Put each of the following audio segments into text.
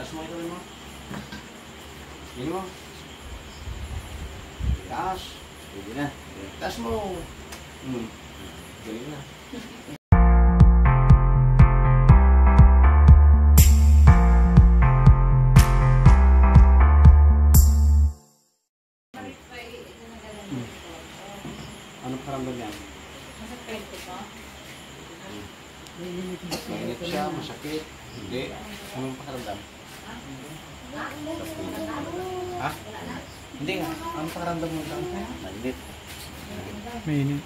Tas mo ito mo. Yun mo. Tas. Pwede na. Tas mo. Galing na. Anong paramdam yan? Masakit ko. Mainit siya, masakit. Hindi. Anong pakiramdam? Ha? Hindi nga. Anong pakiramdam mo lang? Mainit. Mainit.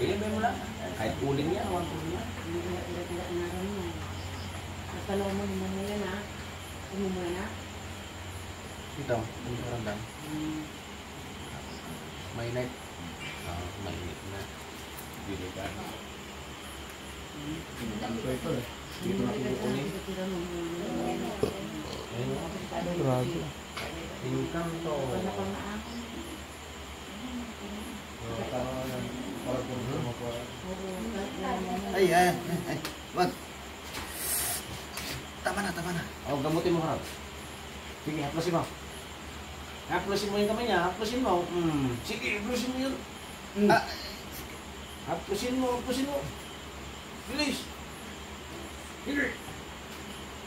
Pili mo lang. Kahit uling yan, awang uling yan. Ito, anong pakiramdam? Mainit. Mainit na. Bili ka. Dito na pinukunin. Grabe. Tingkang to. Ay, wag. Tama na. O, gamutin mo harap. Sige, haplasin mo. Haplasin mo yung kamay niya, haplasin mo. Sige, haplasin mo yun. Haplasin mo. Bilis. Sige.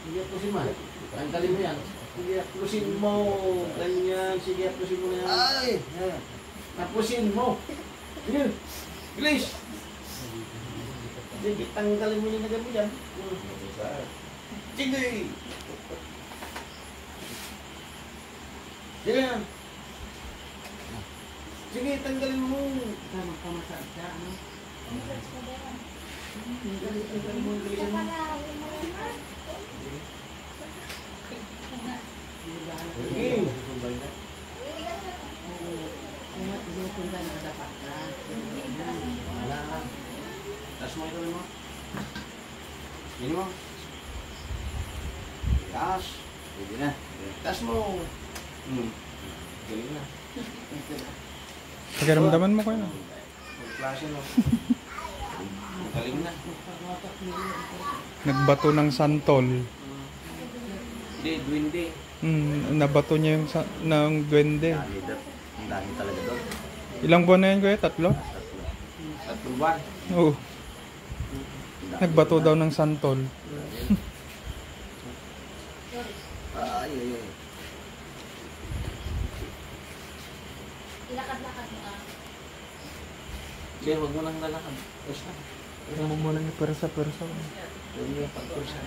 Sige, haplasin mo. Tanggalin mo yan. Sige, haplasin mo. Ganyan. Sige, haplasin mo na yan. Ay! Haplasin mo. Sige. Bilis. Sige, tanggalin mo yung nagam mo dyan. Sige. Sige na. Sige, tanggalin mo. Tama sa ano? Tanggalin mo. Sige. Wala. Tas mo ito mo. Yun mo. Tas. Pwede na. Tas mo. Galing na. Pakiramdaman mo kayo. Klase no. Galing na. Nagbato ng santol. Hindi, duwende. Nabato niya yung ng duwende. Ang dami talaga doon. Ilang buwan na yan kuya? 3? Tatlong buwan. Oo. Nagbato daw ng santol. Ay. Ilakad-lakad mo ah. Sige, huwag mo nang lalakad. Push na. Huwag mo muna yung persa. Huwag mo yung pag-push na.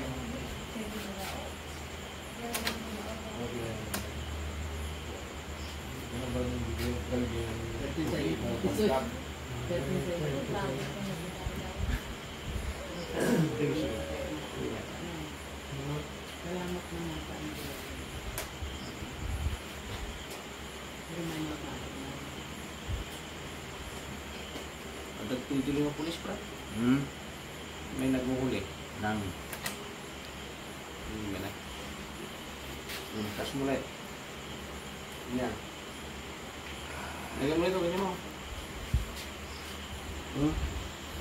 Nagtuloy ng pulis, bro. May naghuhuli ng tas mo ulit. Yan. Lagyan mo ito, ganyan mo.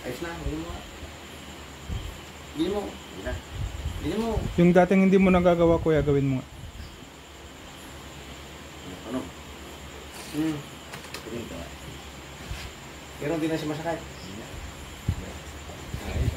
Ayos na, ganyan mo. Ganyan mo. Yung dating hindi mo nagagawa kuya, gawin mo nga. Ano? Pero hindi na siya masakay. Ayos.